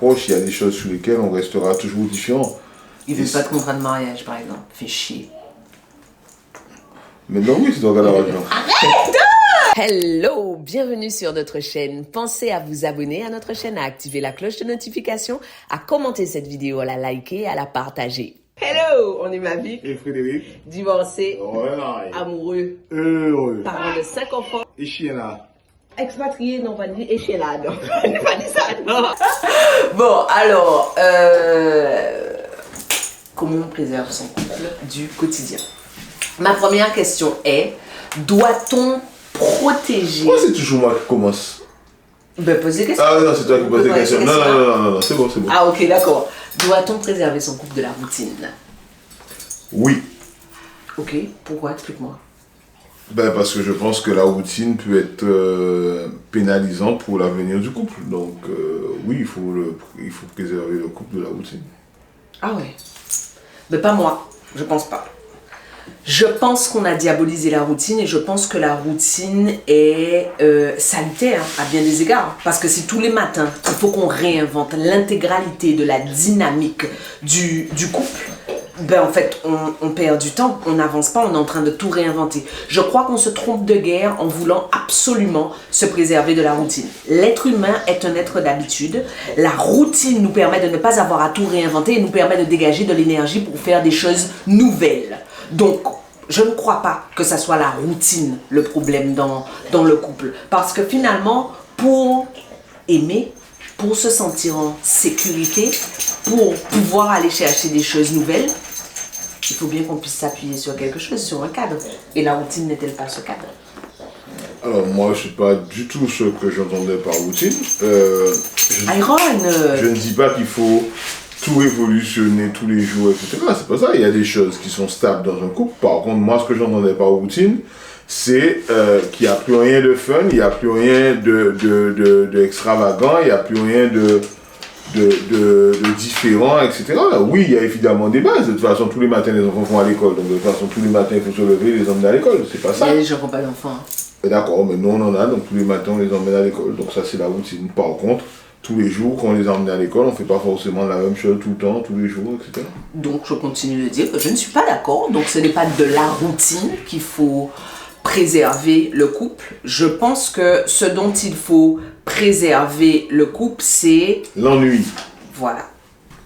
approche, il y a des choses sur lesquelles on restera toujours différent. Il veut pas de contrat de mariage, par exemple. Fait chier. Mais non, oui, c'est dans la région. Hello, bienvenue sur notre chaîne. Pensez à vous abonner à notre chaîne, à activer la cloche de notification, à commenter cette vidéo, à la liker, à la partager. Hello, on est Mavic. Et Frédéric. Divorcé, Ouais. amoureux, Heureux. parent de 5 enfants. Et chien là. Expatrié, non pas dit, et chez là, non. Pas dit ça, non. Bon, alors, comment on préserve son couple du quotidien? Ma première question est, doit-on protéger... Pourquoi c'est toujours moi qui commence? Ben, pose des questions. Ah non, c'est toi qui poses des questions. Non, c'est bon. Ah ok, d'accord. Doit-on préserver son couple de la routine? Oui. Ok, pourquoi? Explique-moi. Ben parce que je pense que la routine peut être pénalisante pour l'avenir du couple. Donc oui, il faut préserver le couple de la routine. Ah ouais. Mais pas moi, je pense pas. Je pense qu'on a diabolisé la routine et je pense que la routine est salutaire à bien des égards. Parce que si tous les matins, il faut qu'on réinvente l'intégralité de la dynamique du couple, ben en fait, on perd du temps, on n'avance pas, on est en train de tout réinventer. Je crois qu'on se trompe de guerre en voulant absolument se préserver de la routine. L'être humain est un être d'habitude. La routine nous permet de ne pas avoir à tout réinventer et nous permet de dégager de l'énergie pour faire des choses nouvelles. Donc, je ne crois pas que ça soit la routine le problème dans le couple. Parce que finalement, pour aimer, pour se sentir en sécurité, pour pouvoir aller chercher des choses nouvelles, il faut bien qu'on puisse s'appuyer sur quelque chose, sur un cadre. Et la routine n'est-elle pas ce cadre? Alors moi, je ne sais pas du tout ce que j'entendais par routine. Je ne dis pas qu'il faut tout révolutionner tous les jours, etc. C'est pas ça. Il y a des choses qui sont stables dans un couple. Par contre, moi, ce que j'entendais par routine, c'est qu'il n'y a plus rien de fun, il n'y a plus rien d'extravagant, il n'y a plus rien de différent, etc. Oui, il y a évidemment des bases. De toute façon, tous les matins, les enfants vont à l'école. Donc, de toute façon, tous les matins, il faut se lever et les emmener à l'école. C'est pas ça. Mais je ne pas d'enfants. D'accord, mais nous, on en a. Donc, tous les matins, on les emmène à l'école. Donc, ça, c'est la routine. Par contre, tous les jours, quand on les emmène à l'école, on ne fait pas forcément la même chose tout le temps, tous les jours, etc. Donc, je continue de dire que je ne suis pas d'accord. Donc, ce n'est pas de la routine qu'il faut préserver le couple. Je pense que ce dont il faut préserver le couple, c'est... l'ennui. Voilà,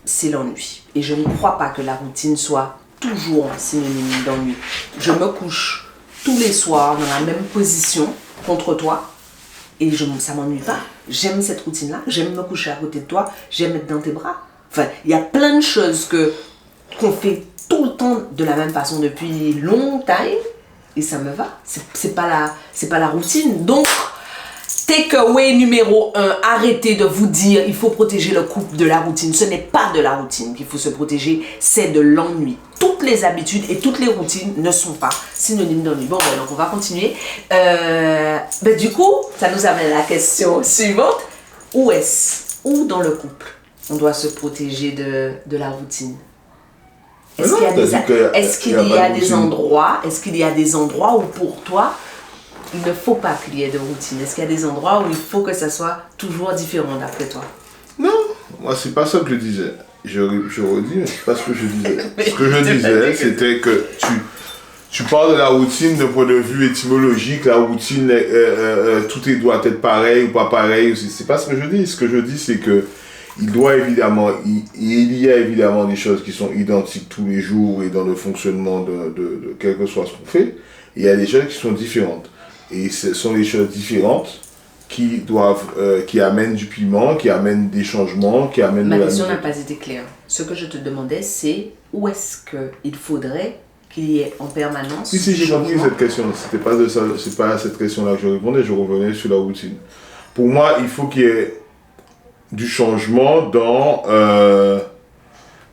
c'est l'ennui. Et je ne crois pas que la routine soit toujours synonyme d'ennui. Je me couche tous les soirs dans la même position contre toi et ça ne m'ennuie pas. J'aime cette routine-là, j'aime me coucher à côté de toi, j'aime être dans tes bras. Enfin, il y a plein de choses qu'on fait tout le temps de la même façon depuis longtemps et ça me va. C'est pas la routine. Donc, takeaway numéro 1, arrêtez de vous dire il faut protéger le couple de la routine. Ce n'est pas de la routine qu'il faut se protéger, c'est de l'ennui. Toutes les habitudes et toutes les routines ne sont pas synonymes d'ennui. Bon, donc on va continuer. Du coup, ça nous amène à la question suivante. Où dans le couple, on doit se protéger de la routine? Est-ce qu'il y a des endroits où pour toi, il ne faut pas qu'il y ait de routine? Est-ce qu'il y a des endroits où il faut que ça soit toujours différent d'après toi? Non, moi c'est pas ça que je disais. Je redis, mais c'est pas ce que je disais. Ce que je disais, c'était que tu parles de la routine d'un point de vue étymologique. La routine, tout doit être pareil ou pas pareil. C'est pas ce que je dis. Ce que je dis, c'est que il y a évidemment des choses qui sont identiques tous les jours et dans le fonctionnement de quel que soit ce qu'on fait. Et il y a des choses qui sont différentes. Et ce sont les choses différentes qui amènent du piment, qui amènent des changements, qui amènent... Ma question n'a pas été claire. Ce que je te demandais, c'est où est-ce qu'il faudrait qu'il y ait en permanence... Oui, j'ai compris cette question. C'est pas à cette question-là que je répondais, je revenais sur la routine. Pour moi, il faut qu'il y ait du changement dans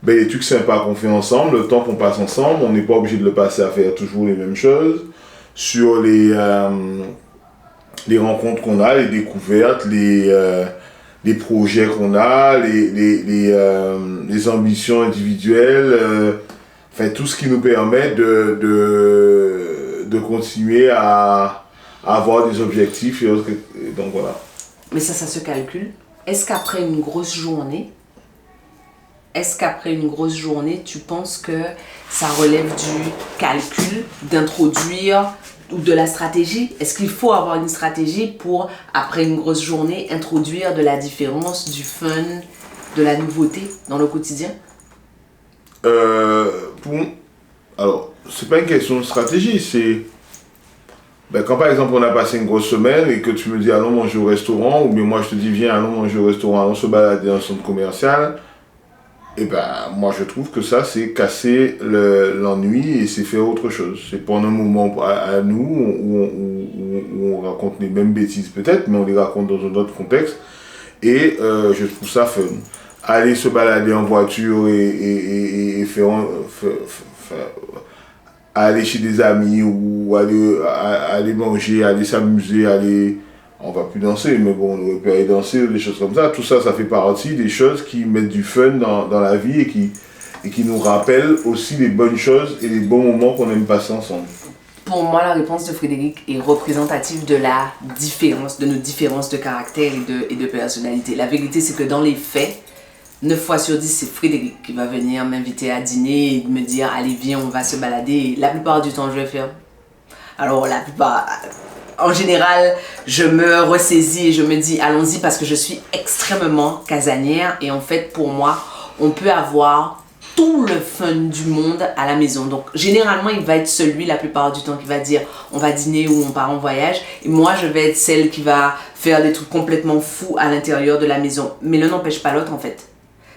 les trucs sympas qu'on fait ensemble, le temps qu'on passe ensemble. On n'est pas obligé de le passer à faire toujours les mêmes choses. Sur les rencontres qu'on a, les découvertes, les projets qu'on a, les ambitions individuelles, tout ce qui nous permet de continuer à avoir des objectifs. Et donc voilà. Mais ça se calcule? est-ce qu'après une grosse journée, tu penses que ça relève du calcul, d'introduire ou de la stratégie? Est-ce qu'il faut avoir une stratégie pour, après une grosse journée, introduire de la différence, du fun, de la nouveauté dans le quotidien? Alors, c'est pas une question de stratégie, c'est... quand par exemple on a passé une grosse semaine et que tu me dis allons manger au restaurant, ou bien moi je te dis viens allons manger au restaurant, allons se balader dans un centre commercial, et moi je trouve que ça c'est casser l'ennui et c'est faire autre chose. C'est prendre un moment à nous où on raconte les mêmes bêtises peut-être, mais on les raconte dans un autre contexte, et je trouve ça fun. Aller se balader en voiture et aller chez des amis ou aller manger, aller s'amuser, on va plus danser, mais bon, on aurait pu aller danser ou des choses comme ça. Tout ça, ça fait partie des choses qui mettent du fun dans la vie et qui nous rappellent aussi les bonnes choses et les bons moments qu'on aime passer ensemble. Pour moi, la réponse de Frédéric est représentative de la différence, de nos différences de caractère et de personnalité. La vérité, c'est que dans les faits, 9 fois sur 10, c'est Frédéric qui va venir m'inviter à dîner et me dire « Allez, viens, on va se balader ». La plupart du temps, je vais faire. Alors, en général, je me ressaisis et je me dis « Allons-y » parce que je suis extrêmement casanière. Et en fait, pour moi, on peut avoir tout le fun du monde à la maison. Donc, généralement, il va être celui, la plupart du temps, qui va dire « On va dîner » ou « On part en voyage ». Et moi, je vais être celle qui va faire des trucs complètement fous à l'intérieur de la maison. Mais l'un n'empêche pas l'autre, en fait.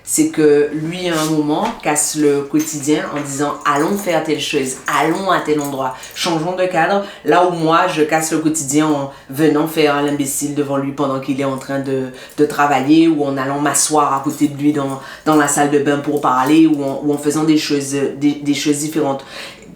C'est que lui, à un moment, casse le quotidien en disant « Allons faire telle chose, allons à tel endroit, changeons de cadre ». Là où moi, je casse le quotidien en venant faire l'imbécile devant lui pendant qu'il est en train de travailler, ou en allant m'asseoir à côté de lui dans la salle de bain pour parler, ou en faisant des choses différentes.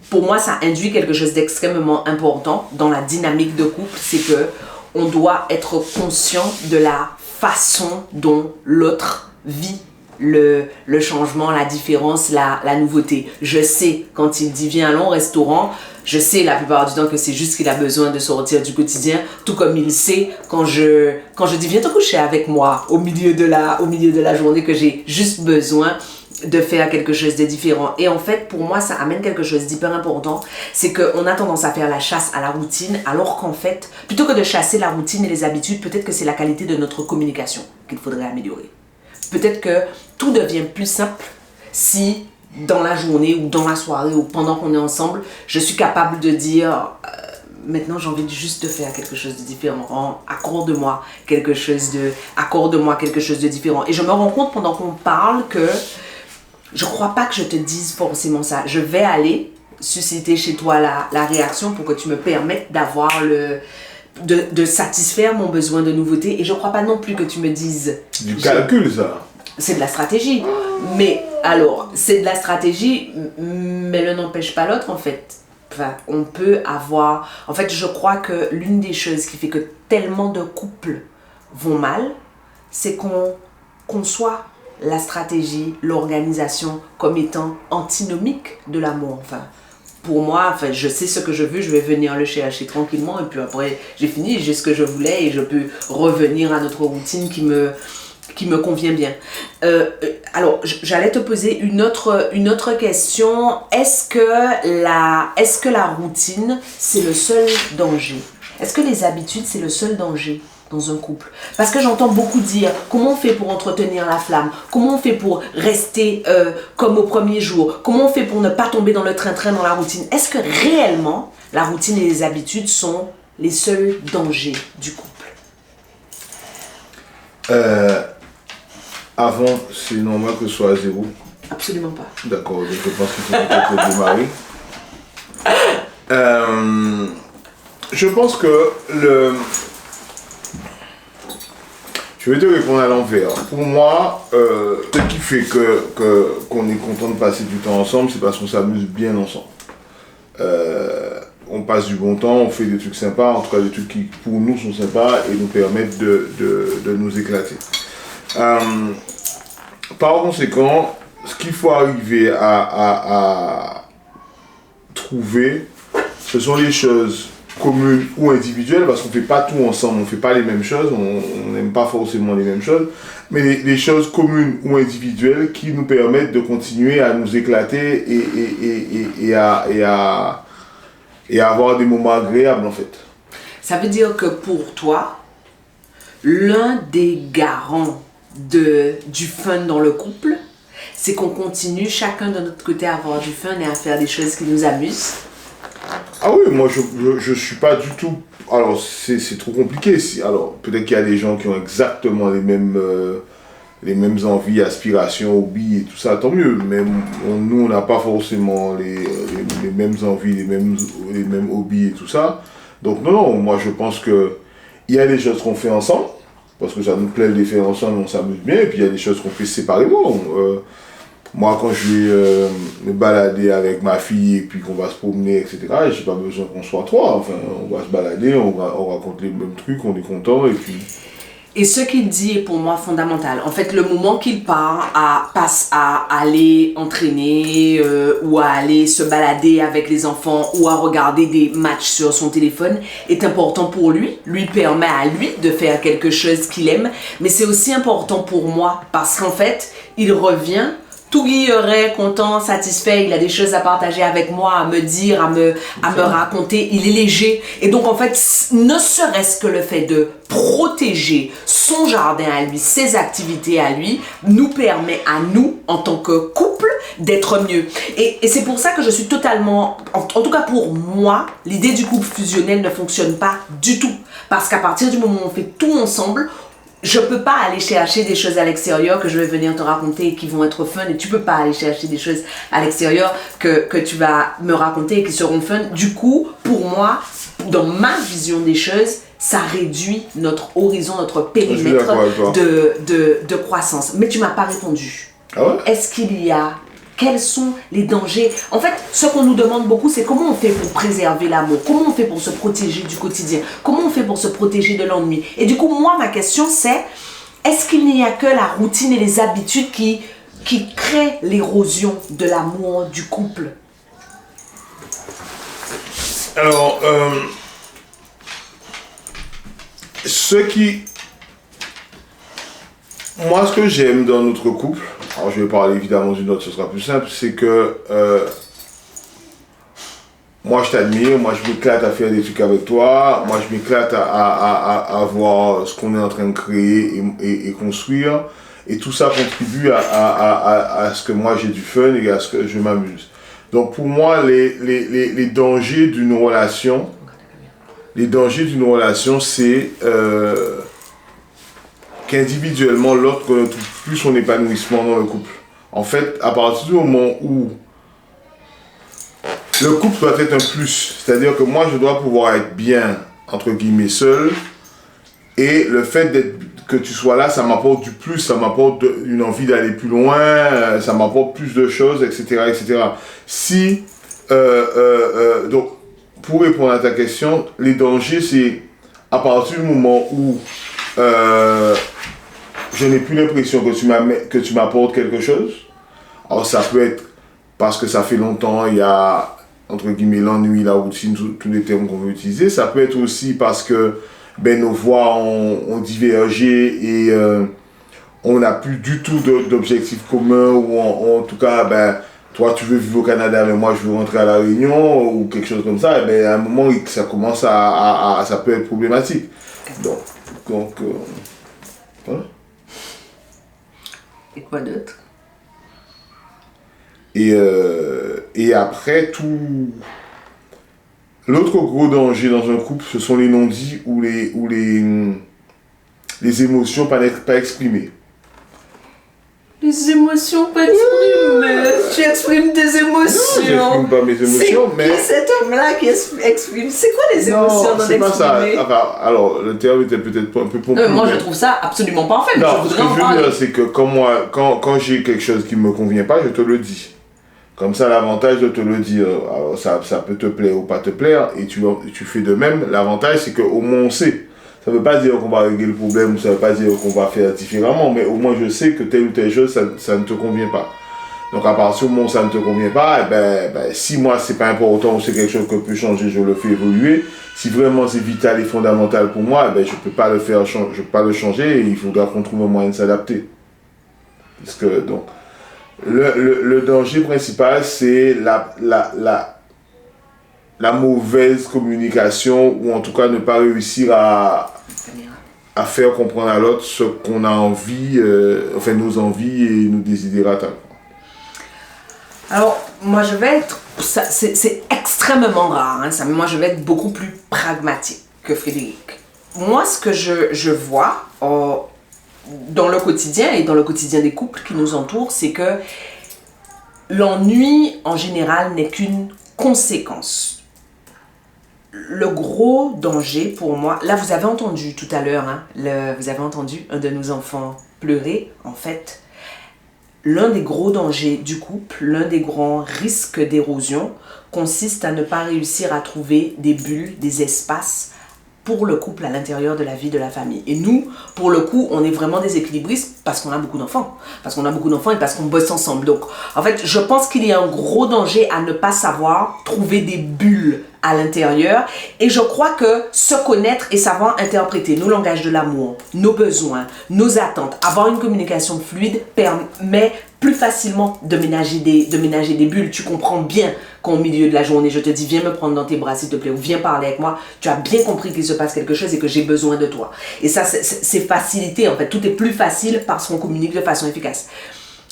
Pour moi, ça induit quelque chose d'extrêmement important dans la dynamique de couple, c'est que on doit être conscient de la façon dont l'autre vit le changement, la différence, la nouveauté. Je sais quand il dit viens allons au restaurant, je sais la plupart du temps que c'est juste qu'il a besoin de sortir du quotidien, tout comme il sait quand je dis viens te coucher avec moi au milieu de la journée, que j'ai juste besoin de faire quelque chose de différent. Et en fait, pour moi, ça amène quelque chose d'hyper important, c'est qu'on a tendance à faire la chasse à la routine, alors qu'en fait, plutôt que de chasser la routine et les habitudes, peut-être que c'est la qualité de notre communication qu'il faudrait améliorer. Peut-être que tout devient plus simple si dans la journée ou dans la soirée ou pendant qu'on est ensemble, je suis capable de dire maintenant j'ai envie juste de faire quelque chose de différent, accorde-moi quelque chose de différent. Et je me rends compte pendant qu'on parle que je crois pas que je te dise forcément ça. Je vais aller susciter chez toi la réaction pour que tu me permettes d'avoir de satisfaire mon besoin de nouveauté, et je crois pas non plus que tu me dises du calcul, ça c'est de la stratégie. Mais alors c'est de la stratégie, mais l'un n'empêche pas l'autre en fait. Enfin, on peut avoir, en fait je crois que l'une des choses qui fait que tellement de couples vont mal, c'est qu'on conçoit la stratégie, l'organisation comme étant antinomique de l'amour. Enfin, pour moi, je sais ce que je veux, je vais venir le chercher tranquillement, et puis après, j'ai fini, j'ai ce que je voulais et je peux revenir à notre routine qui me convient bien. Alors, j'allais te poser une autre question. Est-ce que la routine, c'est le seul danger? Est-ce que les habitudes, c'est le seul danger dans un couple? Parce que j'entends beaucoup dire comment on fait pour entretenir la flamme, comment on fait pour rester comme au premier jour, comment on fait pour ne pas tomber dans le train-train, dans la routine. Est-ce que réellement la routine et les habitudes sont les seuls dangers du couple? Avant, c'est normal que ce soit à zéro. Absolument pas. D'accord, donc je pense qu'il faut peut-être démarrer. Je pense que je vais te répondre à l'envers. Pour moi, ce qui fait qu'on est content de passer du temps ensemble, c'est parce qu'on s'amuse bien ensemble. On passe du bon temps, on fait des trucs sympas, en tout cas des trucs qui pour nous sont sympas et nous permettent de nous éclater. Par conséquent, ce qu'il faut arriver à trouver, ce sont les choses communes ou individuelles, parce qu'on ne fait pas tout ensemble, on ne fait pas les mêmes choses, on n'aime pas forcément les mêmes choses, mais les choses communes ou individuelles qui nous permettent de continuer à nous éclater et à avoir des moments agréables en fait. Ça veut dire que pour toi, l'un des garants du fun dans le couple, c'est qu'on continue chacun de notre côté à avoir du fun et à faire des choses qui nous amusent. Ah oui, moi je suis pas du tout... Alors c'est trop compliqué. Alors peut-être qu'il y a des gens qui ont exactement les mêmes envies, aspirations, hobbies et tout ça, tant mieux. Mais nous on n'a pas forcément les mêmes envies, les mêmes hobbies et tout ça. Donc non, moi je pense que il y a des choses qu'on fait ensemble, parce que ça nous plaît de les faire ensemble, on s'amuse bien, et puis il y a des choses qu'on fait séparément. Moi, quand je vais me balader avec ma fille et puis qu'on va se promener, etc., j'ai pas besoin qu'on soit trois. Enfin, on va se balader, on raconte les mêmes trucs, on est content et puis... Et ce qu'il dit est pour moi fondamental. En fait, le moment qu'il passe à aller entraîner ou à aller se balader avec les enfants ou à regarder des matchs sur son téléphone est important pour lui permet à lui de faire quelque chose qu'il aime. Mais c'est aussi important pour moi parce qu'en fait, il revient tout guilleret, content, satisfait, il a des choses à partager avec moi, à me dire, à me raconter, il est léger. Et donc en fait, ne serait-ce que le fait de protéger son jardin à lui, ses activités à lui, nous permet à nous, en tant que couple, d'être mieux. Et c'est pour ça que je suis totalement, en tout cas pour moi, l'idée du couple fusionnel ne fonctionne pas du tout. Parce qu'à partir du moment où on fait tout ensemble, je peux pas aller chercher des choses à l'extérieur que je vais venir te raconter et qui vont être fun, et tu peux pas aller chercher des choses à l'extérieur que tu vas me raconter et qui seront fun. Du coup, pour moi, dans ma vision des choses, ça réduit notre horizon, notre périmètre de croissance. Mais tu m'as pas répondu. Ah ouais? Est-ce qu'il y a... Quels sont les dangers? En fait, ce qu'on nous demande beaucoup, c'est comment on fait pour préserver l'amour? Comment on fait pour se protéger du quotidien? Comment on fait pour se protéger de l'ennui? Et du coup, moi, ma question, c'est est-ce qu'il n'y a que la routine et les habitudes qui créent l'érosion de l'amour du couple? Alors, moi, ce que j'aime dans notre couple, alors je vais parler évidemment d'une autre, ce sera plus simple, c'est que moi je t'admire, moi je m'éclate à faire des trucs avec toi, moi je m'éclate à voir ce qu'on est en train de créer et construire, et tout ça contribue à ce que moi j'ai du fun et à ce que je m'amuse. Donc pour moi, les dangers d'une relation, c'est qu'individuellement, l'autre connaît plus son épanouissement dans le couple. En fait, à partir du moment où le couple doit être un plus, c'est-à-dire que moi, je dois pouvoir être bien, entre guillemets, seul, et le fait que tu sois là, ça m'apporte du plus, ça m'apporte une envie d'aller plus loin, ça m'apporte plus de choses, etc., etc. Donc, pour répondre à ta question, les dangers, c'est à partir du moment où je n'ai plus l'impression que tu m'apportes quelque chose. Alors ça peut être parce que ça fait longtemps, il y a entre guillemets l'ennui, la routine, tous les termes qu'on veut utiliser. Ça peut être aussi parce que nos voix ont divergé et on n'a plus du tout d'objectifs communs, ou en tout cas, toi tu veux vivre au Canada mais moi je veux rentrer à La Réunion ou quelque chose comme ça, et à un moment ça commence ça peut être problématique. Donc voilà. Et quoi d'autre? Et après, l'autre gros danger dans un couple, ce sont les non-dits ou les émotions pas exprimées. Les émotions pas exprimées. Tu exprimes tes émotions. Non, j'exprime pas mes émotions, mais... C'est cet homme-là qui exprime. C'est quoi les émotions dans c'est pas ça. l'exprimer? Enfin, alors, le terme était peut-être un peu pompeux. Moi, je trouve ça absolument parfait. Non, ce que je veux dire, c'est que quand j'ai quelque chose qui ne me convient pas, je te le dis. Comme ça, l'avantage de te le dire, alors ça peut te plaire ou pas te plaire, et tu fais de même. L'avantage, c'est qu'au moins on sait. Ça ne veut pas dire qu'on va régler le problème, ça ne veut pas dire qu'on va faire différemment, mais au moins je sais que telle ou telle chose, ça ne te convient pas. Donc à partir du moment où ça ne te convient pas, si moi c'est pas important ou c'est quelque chose que je peux changer, je le fais évoluer. Si vraiment c'est vital et fondamental pour moi, je peux pas le faire, je peux pas le changer et il faudra qu'on trouve un moyen de s'adapter. Parce que donc le danger principal c'est la mauvaise communication ou en tout cas ne pas réussir à faire comprendre à l'autre ce qu'on a envie, nos envies et nos desiderata. Alors, moi je vais être, c'est extrêmement rare, hein, ça, mais moi je vais être beaucoup plus pragmatique que Frédéric. Moi ce que je vois dans le quotidien et dans le quotidien des couples qui nous entourent, c'est que l'ennui en général n'est qu'une conséquence. Le gros danger pour moi, là vous avez entendu tout à l'heure, hein, vous avez entendu un de nos enfants pleurer, en fait, l'un des gros dangers du couple, l'un des grands risques d'érosion consiste à ne pas réussir à trouver des bulles, des espaces pour le couple à l'intérieur de la vie de la famille. Et nous, pour le coup, on est vraiment des équilibristes parce qu'on a beaucoup d'enfants. Parce qu'on a beaucoup d'enfants et parce qu'on bosse ensemble. Donc, en fait, je pense qu'il y a un gros danger à ne pas savoir trouver des bulles à l'intérieur. Et je crois que se connaître et savoir interpréter nos langages de l'amour, nos besoins, nos attentes, avoir une communication fluide permet plus facilement de ménager des bulles. Tu comprends bien qu'au milieu de la journée, je te dis viens me prendre dans tes bras s'il te plaît ou viens parler avec moi. Tu as bien compris qu'il se passe quelque chose et que j'ai besoin de toi. Et ça, c'est facilité en fait. Tout est plus facile parce qu'on communique de façon efficace.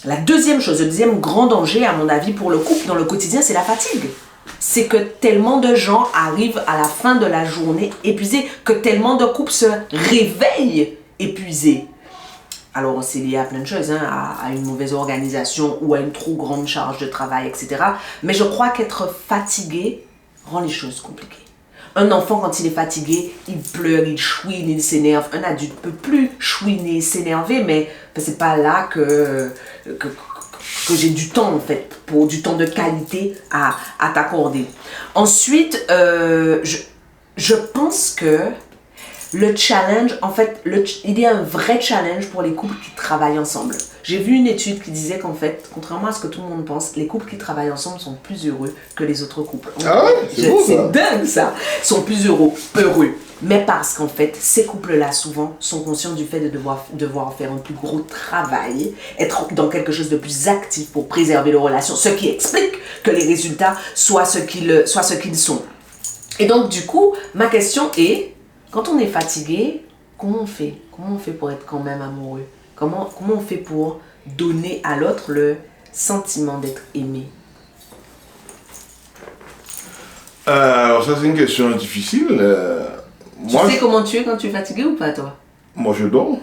La deuxième chose, le deuxième grand danger à mon avis pour le couple dans le quotidien, c'est la fatigue. C'est que tellement de gens arrivent à la fin de la journée épuisés, que tellement de couples se réveillent épuisés. Alors, c'est lié à plein de choses, hein, à une mauvaise organisation ou à une trop grande charge de travail, etc. Mais je crois qu'être fatigué rend les choses compliquées. Un enfant, quand il est fatigué, il pleure, il chouine, il s'énerve. Un adulte ne peut plus chouiner, s'énerver, mais c'est pas là que j'ai du temps, en fait, pour du temps de qualité à t'accorder. Ensuite, je pense que le challenge, en fait, il y a un vrai challenge pour les couples qui travaillent ensemble. J'ai vu une étude qui disait qu'en fait, contrairement à ce que tout le monde pense, les couples qui travaillent ensemble sont plus heureux que les autres couples. Ah ouais, c'est dingue ça. Sont plus heureux. Mais parce qu'en fait, ces couples-là, souvent, sont conscients du fait de devoir faire un plus gros travail, être dans quelque chose de plus actif pour préserver leurs relations, ce qui explique que les résultats soient ce qu'ils sont. Et donc, du coup, ma question est, quand on est fatigué, comment on fait? Comment on fait pour être quand même amoureux? Comment on fait pour donner à l'autre le sentiment d'être aimé? Alors ça c'est une question difficile. Tu sais comment tu es quand tu es fatigué ou pas, toi? Moi je dors.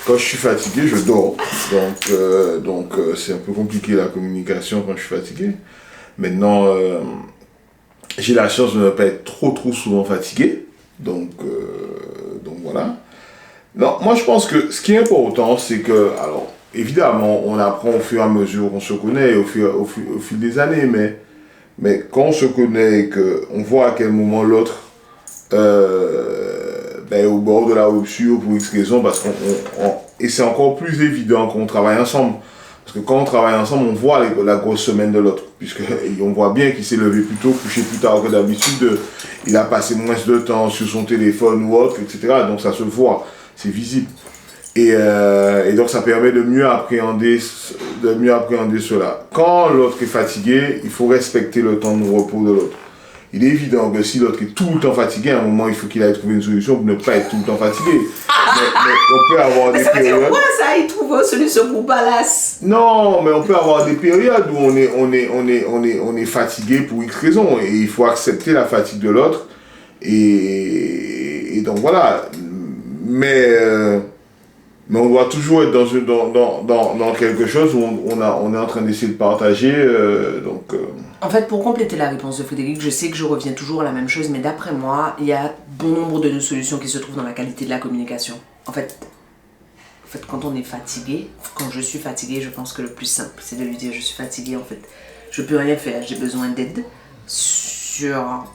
Quand je suis fatigué, je dors. Donc c'est un peu compliqué la communication quand je suis fatigué. Maintenant, j'ai la chance de ne pas être trop souvent fatigué. Donc voilà. Non, moi je pense que ce qui est important, c'est que, alors, évidemment, on apprend au fur et à mesure qu'on se connaît, au fil des années, mais quand on se connaît et qu'on voit à quel moment l'autre est au bord de la rupture pour X raison, parce et c'est encore plus évident quand on travaille ensemble. Parce que quand on travaille ensemble, on voit la grosse semaine de l'autre. Puisqu'on voit bien qu'il s'est levé plus tôt, couché plus tard que d'habitude, il a passé moins de temps sur son téléphone ou autre, etc. Donc ça se voit, c'est visible. Et donc ça permet de mieux appréhender cela. Quand l'autre est fatigué, il faut respecter le temps de repos de l'autre. Il est évident que si l'autre est tout le temps fatigué, à un moment, il faut qu'il aille trouver une solution pour ne pas être tout le temps fatigué. Mais on peut avoir des périodes... Ça veut dire quoi ça? Il trouve une solution pour Balas? Non, mais on peut avoir des périodes où on est fatigué pour X raisons. Et il faut accepter la fatigue de l'autre. Et donc voilà. Mais on doit toujours être dans quelque chose où on est en train d'essayer de partager. En fait, pour compléter la réponse de Frédéric, je sais que je reviens toujours à la même chose, mais d'après moi, il y a bon nombre de solutions qui se trouvent dans la qualité de la communication. En fait, quand on est fatigué, quand je suis fatigué, je pense que le plus simple, c'est de lui dire je suis fatigué, en fait, je peux rien faire, j'ai besoin d'aide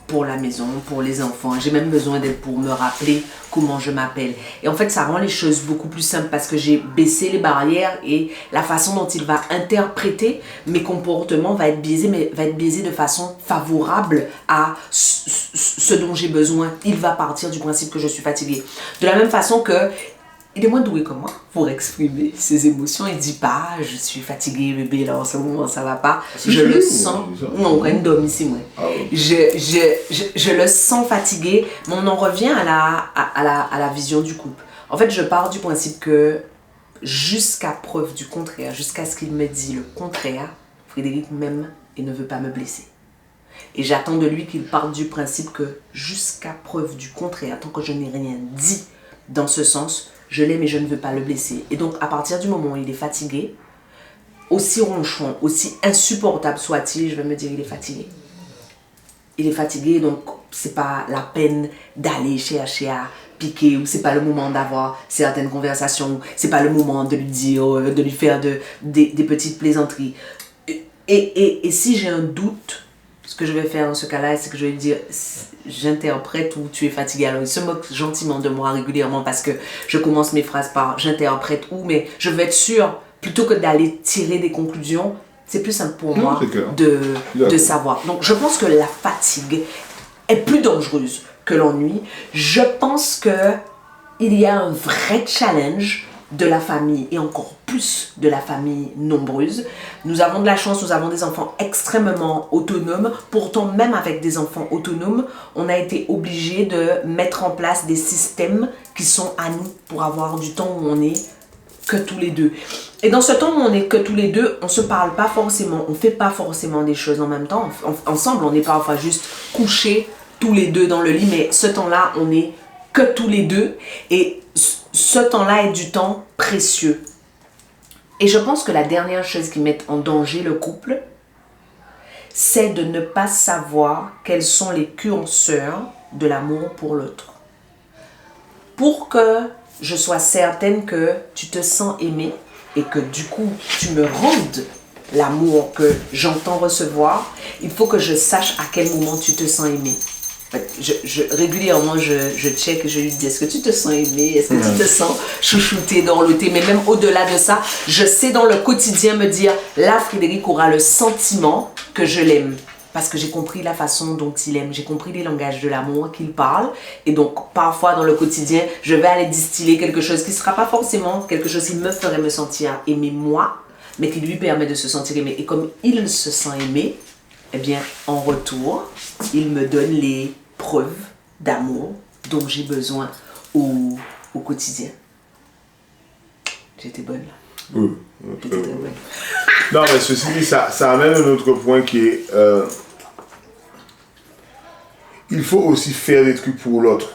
pour la maison, pour les enfants. J'ai même besoin d'elle pour me rappeler comment je m'appelle. Et en fait, ça rend les choses beaucoup plus simples parce que j'ai baissé les barrières et la façon dont il va interpréter mes comportements va être biaisé, mais va être biaisé de façon favorable à ce dont j'ai besoin. Il va partir du principe que je suis fatiguée. De la même façon que il est moins doué que moi pour exprimer ses émotions. Il dit pas, je suis fatigué, bébé, là en ce moment ça va pas. Je le sens. Non, random ici, moi. Je le sens fatigué, mais on en revient à la vision du couple. En fait, je pars du principe que jusqu'à preuve du contraire, jusqu'à ce qu'il me dise le contraire, Frédéric m'aime et ne veut pas me blesser. Et j'attends de lui qu'il parte du principe que jusqu'à preuve du contraire, tant que je n'ai rien dit dans ce sens, je l'aime et je ne veux pas le blesser. Et donc, à partir du moment où il est fatigué, aussi ronchon, aussi insupportable soit-il, je vais me dire il est fatigué. Il est fatigué, donc c'est pas la peine d'aller chercher à piquer, ou c'est pas le moment d'avoir certaines conversations, c'est pas le moment de lui dire, de lui faire des petites plaisanteries. Et si j'ai un doute, ce que je vais faire dans ce cas-là, c'est que je vais lui dire, j'interprète ou tu es fatigué. Alors il se moque gentiment de moi régulièrement parce que je commence mes phrases par j'interprète ou, mais je veux être sûre, plutôt que d'aller tirer des conclusions, c'est plus simple pour moi de savoir. Donc je pense que la fatigue est plus dangereuse que l'ennui. Je pense qu'il y a un vrai challenge de la famille et encore plus de la famille nombreuse. Nous avons de la chance, nous avons des enfants extrêmement autonomes. Pourtant, même avec des enfants autonomes, on a été obligé de mettre en place des systèmes qui sont à nous pour avoir du temps où on est que tous les deux. Et dans ce temps où on est que tous les deux, on se parle pas forcément, on fait pas forcément des choses en même temps. Ensemble, on n'est pas enfin juste couchés tous les deux dans le lit, mais ce temps-là, on est que tous les deux. Et ce temps-là est du temps précieux. Et je pense que la dernière chose qui met en danger le couple, c'est de ne pas savoir quels sont les curseurs de l'amour pour l'autre. Pour que je sois certaine que tu te sens aimé et que du coup tu me rendes l'amour que j'entends recevoir, il faut que je sache à quel moment tu te sens aimé. Régulièrement, je check, je lui dis, est-ce que tu te sens aimé? Est-ce que tu te sens chouchouté, dorloté? Mais même au-delà de ça, je sais dans le quotidien me dire, là, Frédéric aura le sentiment que je l'aime. Parce que j'ai compris la façon dont il aime, j'ai compris les langages de l'amour qu'il parle. Et donc, parfois, dans le quotidien, je vais aller distiller quelque chose qui ne sera pas forcément quelque chose qui me ferait me sentir aimé moi, mais qui lui permet de se sentir aimé. Et comme il se sent aimé, eh bien, en retour, il me donne les preuves d'amour dont j'ai besoin au quotidien. J'étais bonne là. Oui. J'étais très bonne. Non, mais ceci dit, ça amène un autre point qui est... il faut aussi faire des trucs pour l'autre.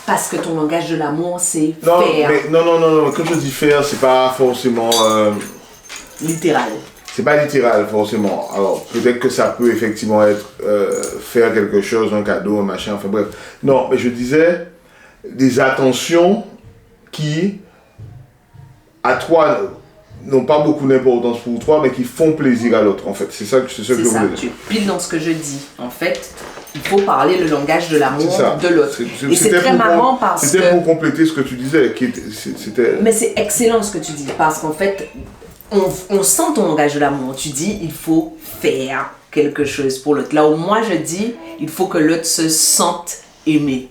Parce que ton langage de l'amour, c'est non, faire. Mais, non. Quand je dis faire, c'est pas forcément... littéral. C'est pas littéral forcément. Alors peut-être que ça peut effectivement être faire quelque chose, un cadeau, un machin, enfin bref. Non, mais je disais des attentions qui, à toi, n'ont pas beaucoup d'importance pour toi, mais qui font plaisir à l'autre en fait. C'est ça que je voulais dire. Tu es pile dans ce que je dis. En fait, il faut parler le langage de l'amour de l'autre. Et c'est très marrant parce que... C'était pour compléter ce que tu disais. Mais c'est excellent ce que tu dis, parce qu'en fait... On sent ton langage de l'amour. Tu dis, il faut faire quelque chose pour l'autre. Là où moi, je dis, il faut que l'autre se sente aimé.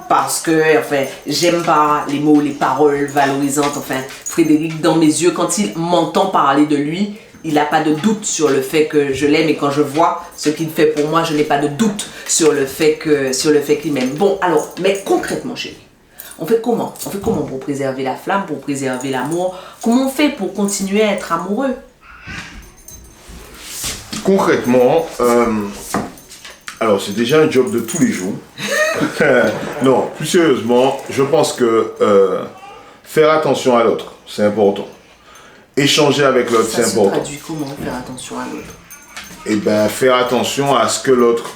Parce que, enfin, j'aime pas les mots, les paroles valorisantes. Enfin, Frédéric, dans mes yeux, quand il m'entend parler de lui, il n'a pas de doute sur le fait que je l'aime. Et quand je vois ce qu'il fait pour moi, je n'ai pas de doute sur le fait qu'il m'aime. Bon, alors, mais concrètement, chérie, on fait comment? On fait comment pour préserver la flamme, pour préserver l'amour? Comment on fait pour continuer à être amoureux? Concrètement, alors c'est déjà un job de tous les jours. Non, plus sérieusement, je pense que faire attention à l'autre, c'est important. Échanger avec l'autre, c'est important. Ça se traduit comment, faire attention à l'autre? Eh bien, faire attention à ce que l'autre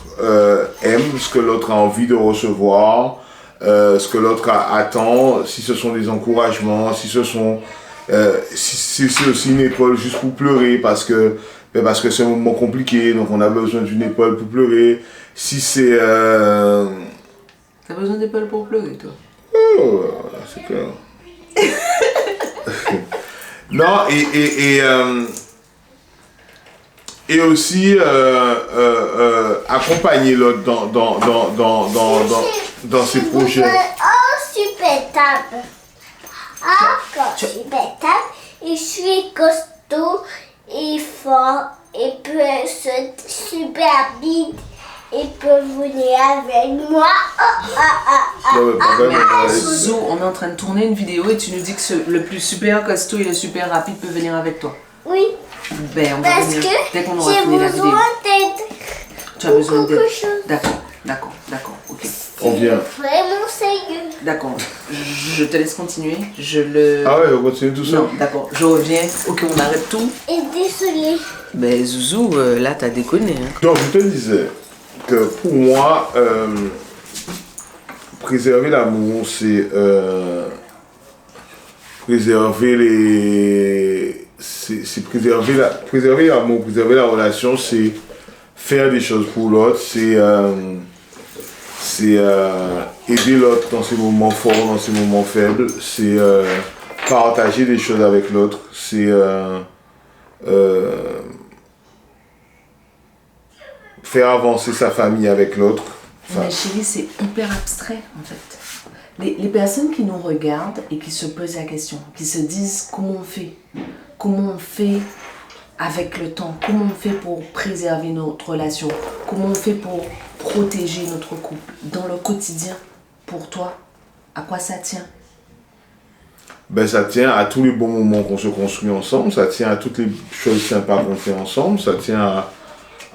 aime, ce que l'autre a envie de recevoir, ce que l'autre attend, si ce sont des encouragements, si ce sont Si c'est aussi une épaule juste pour pleurer parce que c'est un moment compliqué, donc on a besoin d'une épaule pour pleurer. Si c'est... T'as besoin d'épaule pour pleurer, toi? Oh, c'est clair. Non, et aussi accompagner l'autre dans ses projets. Oh, super table. Ah, quand super table, je suis costaud et fort et super vite. Il peut venir avec moi. Zouzou, on est en train de tourner une vidéo et tu nous dis que le plus super costaud et le super rapide peut venir avec toi. Oui. Ben, on va Parce venir que dès qu'on aura fini la vidéo. j'ai besoin d'aide. Tu as besoin d'aide. Chose. D'accord, ok. On vient. Vraiment sérieux. D'accord, je te laisse continuer. Ah ouais, on continue tout ça. Non, d'accord, je reviens. Ok, on arrête tout. Et désolé. Ben, Zouzou, là, t'as déconné. Hein. Donc, je te disais que pour moi, préserver l'amour, c'est préserver préserver l'amour, préserver la relation, c'est faire des choses pour l'autre, c'est aider l'autre dans ses moments forts, dans ses moments faibles, c'est partager des choses avec l'autre, c'est faire avancer sa famille avec l'autre. Mais chérie, c'est hyper abstrait en fait. Les personnes qui nous regardent et qui se posent la question, qui se disent comment on fait avec le temps, comment on fait pour préserver notre relation, comment on fait pour protéger notre couple dans le quotidien, pour toi, à quoi ça tient? Ben, ça tient à tous les bons moments qu'on se construit ensemble, ça tient à toutes les choses sympas qu'on fait ensemble, ça tient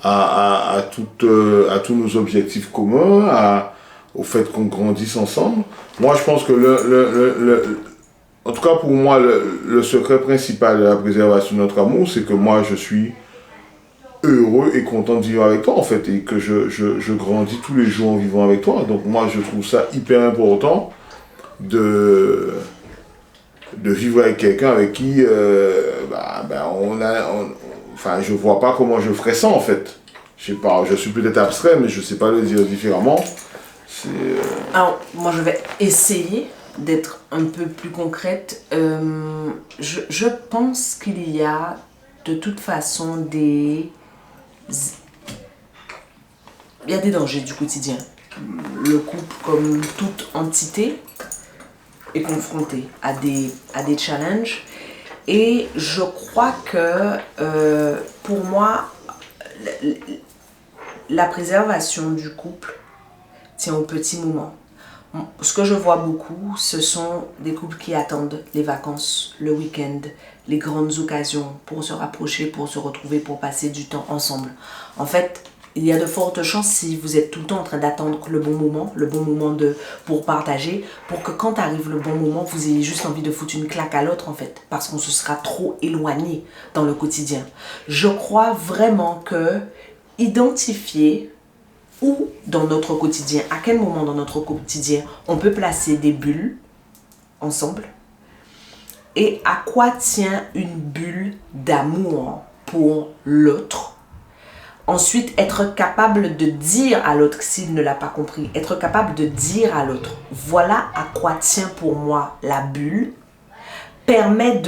à tous nos objectifs communs, au fait qu'on grandisse ensemble. Moi, je pense que en tout cas pour moi, le secret principal de la préservation de notre amour, c'est que moi, je suis heureux et content de vivre avec toi, en fait, et que je grandis tous les jours en vivant avec toi. Donc moi, je trouve ça hyper important de vivre avec quelqu'un avec qui enfin, je vois pas comment je ferais ça, en fait. Je sais pas, je suis peut-être abstrait, mais je sais pas le dire différemment. Alors, moi, je vais essayer d'être un peu plus concrète. Je pense qu'il y a de toute façon il y a des dangers du quotidien. Le couple, comme toute entité, est confronté à des challenges. Et je crois que, pour moi, la préservation du couple tient aux petits moments. Ce que je vois beaucoup, ce sont des couples qui attendent les vacances, le week-end, les grandes occasions pour se rapprocher, pour se retrouver, pour passer du temps ensemble. En fait, il y a de fortes chances, si vous êtes tout le temps en train d'attendre le bon moment pour partager, pour que quand arrive le bon moment, vous ayez juste envie de foutre une claque à l'autre, en fait, parce qu'on se sera trop éloigné dans le quotidien. Je crois vraiment que identifier où dans notre quotidien, à quel moment dans notre quotidien, on peut placer des bulles ensemble, et à quoi tient une bulle d'amour pour l'autre. Ensuite, être capable de dire à l'autre, s'il ne l'a pas compris, être capable de dire à l'autre, voilà à quoi tient pour moi la bulle, permet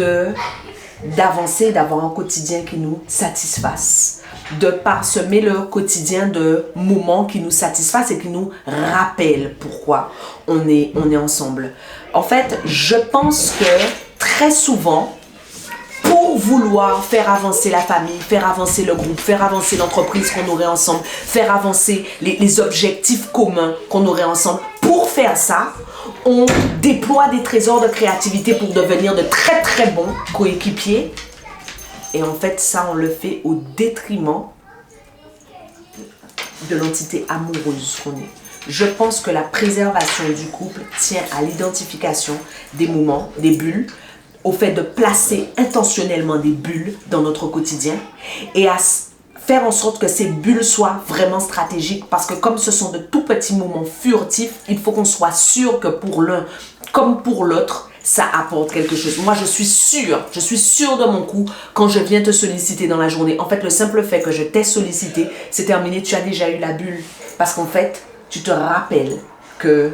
d'avancer, d'avoir un quotidien qui nous satisfasse, de parsemer le quotidien de moments qui nous satisfassent et qui nous rappellent pourquoi on est ensemble. En fait, je pense que très souvent, pour vouloir faire avancer la famille, faire avancer le groupe, faire avancer l'entreprise qu'on aurait ensemble, faire avancer les objectifs communs qu'on aurait ensemble, pour faire ça, on déploie des trésors de créativité pour devenir de très très bons coéquipiers. Et en fait, ça, on le fait au détriment de l'entité amoureuse qu'on est. Je pense que la préservation du couple tient à l'identification des moments, des bulles, au fait de placer intentionnellement des bulles dans notre quotidien et à faire en sorte que ces bulles soient vraiment stratégiques, parce que comme ce sont de tout petits moments furtifs, il faut qu'on soit sûr que pour l'un comme pour l'autre, ça apporte quelque chose. Moi, je suis sûre de mon coup quand je viens te solliciter dans la journée. En fait, le simple fait que je t'ai sollicité, c'est terminé, tu as déjà eu la bulle. Parce qu'en fait, tu te rappelles que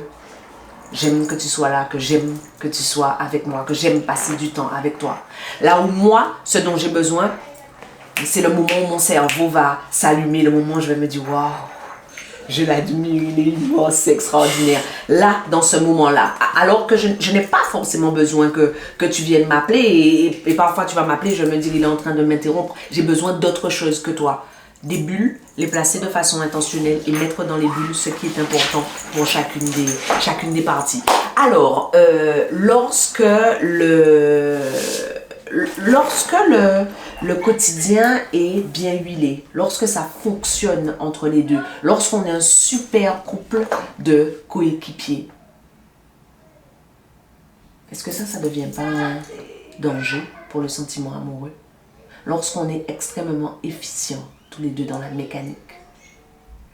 j'aime que tu sois là, que j'aime que tu sois avec moi, que j'aime passer du temps avec toi. Là où moi, ce dont j'ai besoin, c'est le moment où mon cerveau va s'allumer, le moment où je vais me dire « Waouh, je l'admire, il est immense, c'est extraordinaire. » Là, dans ce moment-là, alors que je n'ai pas forcément besoin que tu viennes m'appeler et parfois tu vas m'appeler, je me dis « Il est en train de m'interrompre. » J'ai besoin d'autre chose que toi. Des bulles, les placer de façon intentionnelle et mettre dans les bulles ce qui est important pour chacune des parties. Alors, lorsque le quotidien est bien huilé, lorsque ça fonctionne entre les deux, lorsqu'on est un super couple de coéquipiers, est-ce que ça ne devient pas un danger pour le sentiment amoureux? Lorsqu'on est extrêmement efficient, tous les deux dans la mécanique,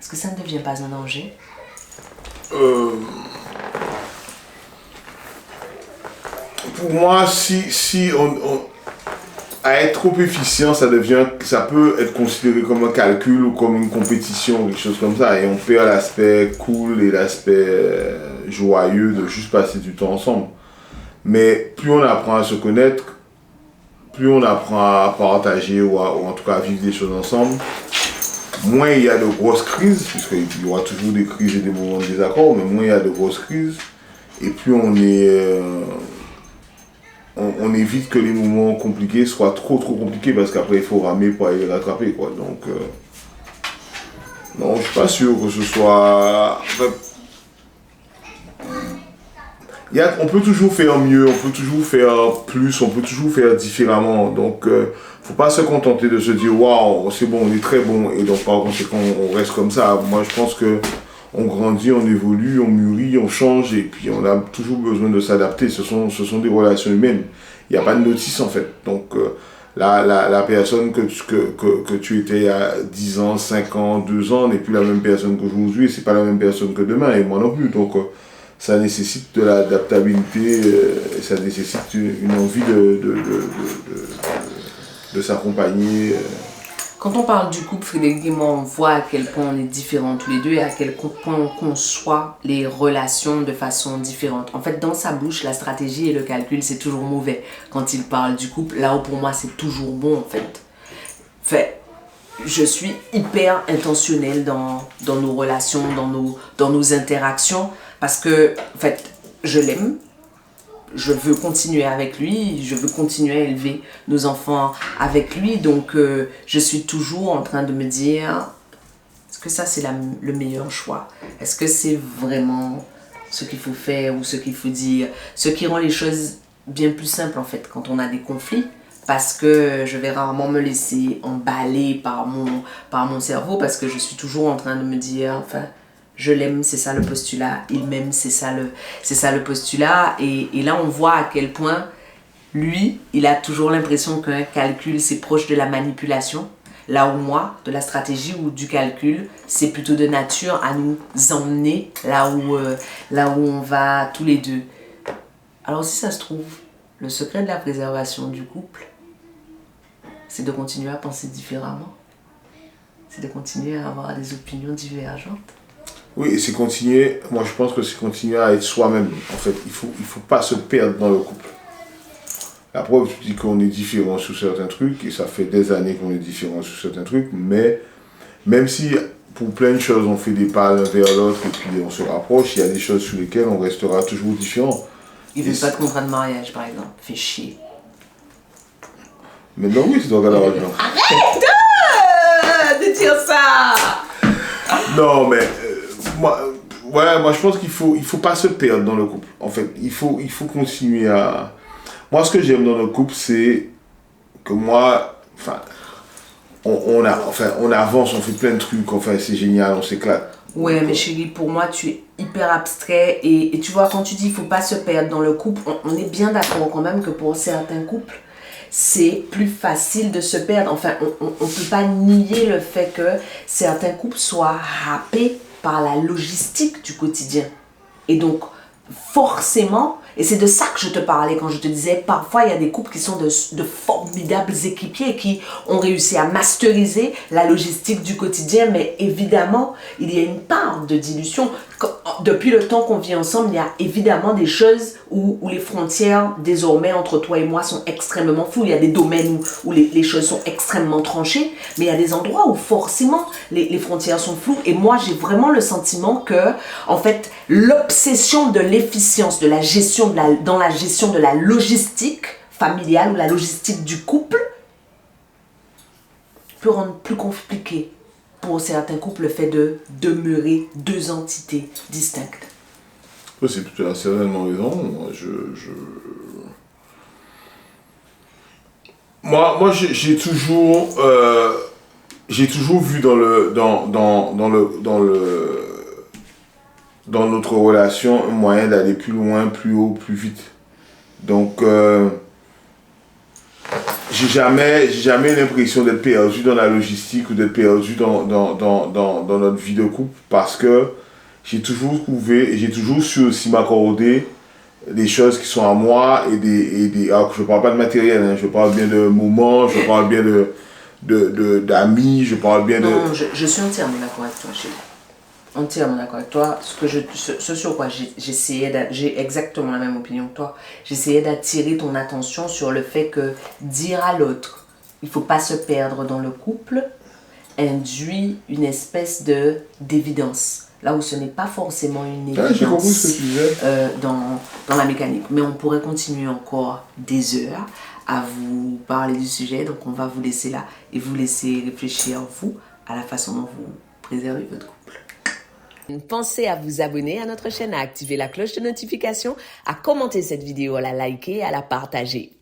est-ce que ça ne devient pas un danger? Pour moi, si à être trop efficient, ça peut être considéré comme un calcul ou comme une compétition, quelque chose comme ça, et on perd l'aspect cool et l'aspect joyeux de juste passer du temps ensemble. Mais plus on apprend à se connaître, plus on apprend à partager ou en tout cas à vivre des choses ensemble, moins il y a de grosses crises, puisqu'il y aura toujours des crises et des moments de désaccord, mais moins il y a de grosses crises, et plus on évite que les moments compliqués soient trop compliqués, parce qu'après il faut ramer pour aller les rattraper, quoi. Donc, non, je suis pas sûr que ce soit... on peut toujours faire mieux, on peut toujours faire plus, on peut toujours faire différemment. Donc, faut pas se contenter de se dire waouh, c'est bon, on est très bon, et donc par conséquent, on reste comme ça. Moi, je pense que on grandit, on évolue, on mûrit, on change, et puis on a toujours besoin de s'adapter. Ce sont des relations humaines. Il n'y a pas de notice en fait. Donc, la personne que tu étais il y a 10 ans, 5 ans, 2 ans n'est plus la même personne qu'aujourd'hui, et c'est pas la même personne que demain, et moi non plus. Donc, ça nécessite de l'adaptabilité, ça nécessite une envie de s'accompagner. Quand on parle du couple, Frédéric et moi, on voit à quel point on est différents tous les deux et à quel point on conçoit les relations de façon différente. En fait, dans sa bouche, la stratégie et le calcul, c'est toujours mauvais quand il parle du couple, là où pour moi, c'est toujours bon en fait. Je suis hyper intentionnelle dans nos relations, dans nos interactions, parce que, en fait, je l'aime, je veux continuer avec lui, je veux continuer à élever nos enfants avec lui, donc je suis toujours en train de me dire, est-ce que ça c'est le meilleur choix? Est-ce que c'est vraiment ce qu'il faut faire ou ce qu'il faut dire? Ce qui rend les choses bien plus simples en fait quand on a des conflits, parce que je vais rarement me laisser emballer par mon cerveau, parce que je suis toujours en train de me dire, enfin, je l'aime, c'est ça le postulat, il m'aime, c'est ça le postulat, et là on voit à quel point lui, il a toujours l'impression qu'un calcul c'est proche de la manipulation, là où moi, de la stratégie ou du calcul, c'est plutôt de nature à nous emmener là où on va tous les deux. Alors si ça se trouve, le secret de la préservation du couple, c'est de continuer à penser différemment, c'est de continuer à avoir des opinions divergentes. Oui, et c'est continuer, moi je pense que c'est continuer à être soi-même. En fait, il faut pas se perdre dans le couple. La preuve, tu dis qu'on est différent sur certains trucs, et ça fait des années qu'on est différent sur certains trucs, mais même si pour plein de choses on fait des pas l'un vers l'autre et puis on se rapproche, il y a des choses sur lesquelles on restera toujours différent. Il veut pas de contrat de mariage, par exemple. Fait chier. Maintenant, oui, tu dois regarder l'argent. Arrête de dire ça. Non, mais moi je pense qu'il faut pas se perdre dans le couple. En fait, il faut continuer à... Moi, ce que j'aime dans le couple, c'est que moi, enfin, on avance, on fait plein de trucs, enfin, c'est génial, on s'éclate. Ouais, mais chérie, pour moi, tu es hyper abstrait. Et tu vois, quand tu dis qu'il ne faut pas se perdre dans le couple, on est bien d'accord quand même que pour certains couples, c'est plus facile de se perdre. Enfin, on ne peut pas nier le fait que certains couples soient happés par la logistique du quotidien. Et donc, forcément, Et c'est de ça que je te parlais quand je te disais, parfois il y a des couples qui sont de formidables équipiers qui ont réussi à masteriser la logistique du quotidien, mais évidemment, il y a une part de dilution. Depuis le temps qu'on vit ensemble, il y a évidemment des choses où les frontières désormais entre toi et moi sont extrêmement floues. Il y a des domaines où les choses sont extrêmement tranchées, mais il y a des endroits où forcément les frontières sont floues. Et moi, j'ai vraiment le sentiment que, en fait, l'obsession de l'efficience, de la gestion dans la gestion de la logistique familiale ou la logistique du couple peut rendre plus compliqué pour certains couples le fait de demeurer deux entités distinctes. Oui, tu as certainement raison. Moi, j'ai toujours vu dans notre relation un moyen d'aller plus loin, plus haut, plus vite. Donc, j'ai jamais l'impression d'être perdu dans la logistique ou d'être perdu dans notre vie de couple, parce que j'ai toujours su aussi m'accorder des choses qui sont à moi alors que je parle pas de matériel, hein, je parle bien de moments, je parle bien d'amis, je parle bien de... Non, je suis entièrement d'accord avec toi, chérie. Entièrement d'accord avec toi. Ce sur quoi j'ai exactement la même opinion que toi. J'essayais d'attirer ton attention sur le fait que dire à l'autre, il ne faut pas se perdre dans le couple, induit une espèce d'évidence. Là où ce n'est pas forcément une évidence dans la mécanique. Mais on pourrait continuer encore des heures à vous parler du sujet. Donc on va vous laisser là et vous laisser réfléchir, vous, à la façon dont vous préservez votre couple. Pensez à vous abonner à notre chaîne, à activer la cloche de notification, à commenter cette vidéo, à la liker et à la partager.